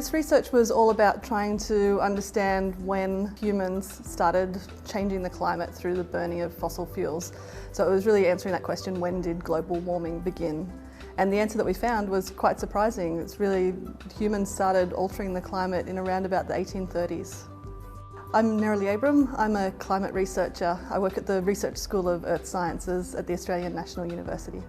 This research was all about trying to understand when humans started changing the climate through the burning of fossil fuels. So it was really answering that question, when did global warming begin? And the answer that we found was quite surprising. It's really, humans started altering the climate in around about the 1830s. I'm Nerily Abram. I'm a climate researcher. I work at the Research School of Earth Sciences at the Australian National University.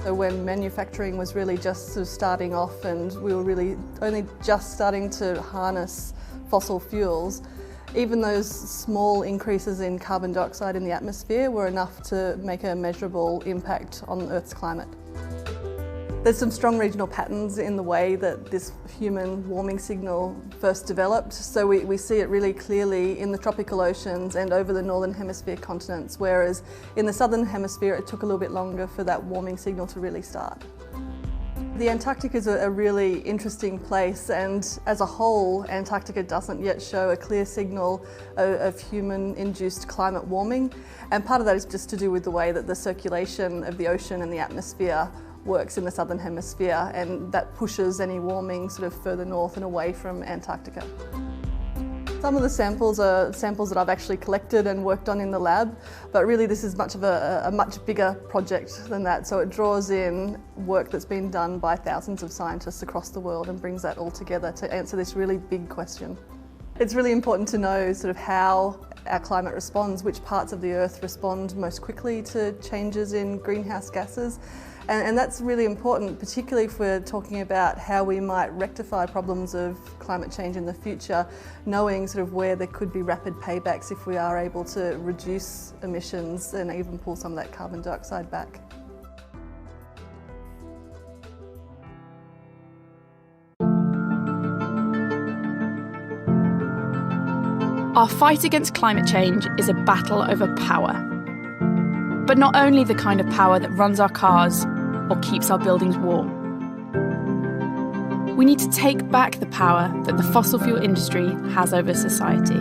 So when manufacturing was really just sort of starting off and we were really only just starting to harness fossil fuels, even those small increases in carbon dioxide in the atmosphere were enough to make a measurable impact on Earth's climate. There's some strong regional patterns in the way that this human warming signal first developed. So we see it really clearly in the tropical oceans and over the northern hemisphere continents, whereas in the southern hemisphere it took a little bit longer for that warming signal to really start. The Antarctic is a really interesting place, and as a whole Antarctica doesn't yet show a clear signal of human-induced climate warming, and part of that is just to do with the way that the circulation of the ocean and the atmosphere works in the southern hemisphere, and that pushes any warming sort of further north and away from Antarctica. Some of the samples are samples that I've actually collected and worked on in the lab, but really this is much of a much bigger project than that. So it draws in work that's been done by thousands of scientists across the world and brings that all together to answer this really big question. It's really important to know sort of how our climate responds, which parts of the Earth respond most quickly to changes in greenhouse gases. And that's really important, particularly if we're talking about how we might rectify problems of climate change in the future, knowing sort of where there could be rapid paybacks if we are able to reduce emissions and even pull some of that carbon dioxide back. Our fight against climate change is a battle over power. But not only the kind of power that runs our cars or keeps our buildings warm. We need to take back the power that the fossil fuel industry has over society.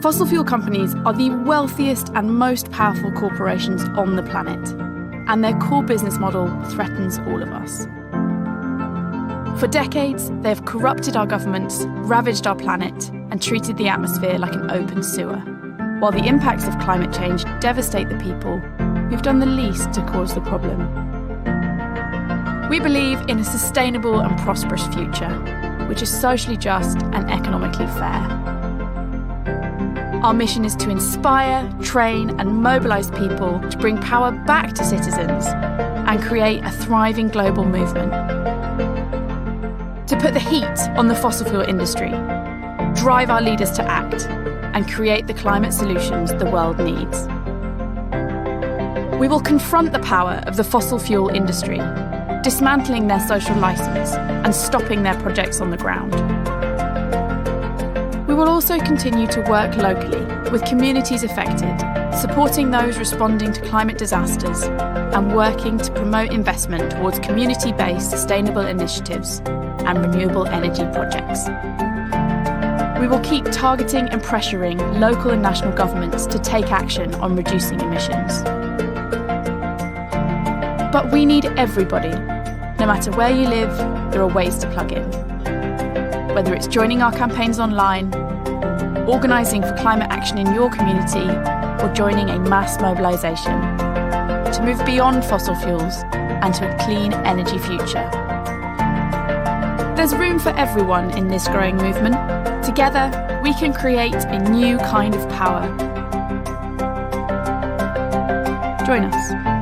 Fossil fuel companies are the wealthiest and most powerful corporations on the planet, and their core business model threatens all of us. For decades, they have corrupted our governments, ravaged our planet, and treated the atmosphere like an open sewer, while the impacts of climate change devastate the people who've done the least to cause the problem. We believe in a sustainable and prosperous future, which is socially just and economically fair. Our mission is to inspire, train, and mobilise people to bring power back to citizens and create a thriving global movement. To put the heat on the fossil fuel industry, drive our leaders to act, and create the climate solutions the world needs. We will confront the power of the fossil fuel industry, dismantling their social licence and stopping their projects on the ground. We will also continue to work locally with communities affected, supporting those responding to climate disasters and working to promote investment towards community-based sustainable initiatives and renewable energy projects. We will keep targeting and pressuring local and national governments to take action on reducing emissions. But we need everybody. No matter where you live, there are ways to plug in. Whether it's joining our campaigns online, organising for climate action in your community, or joining a mass mobilisation to move beyond fossil fuels and to a clean energy future. There's room for everyone in this growing movement. Together, we can create a new kind of power. Join us.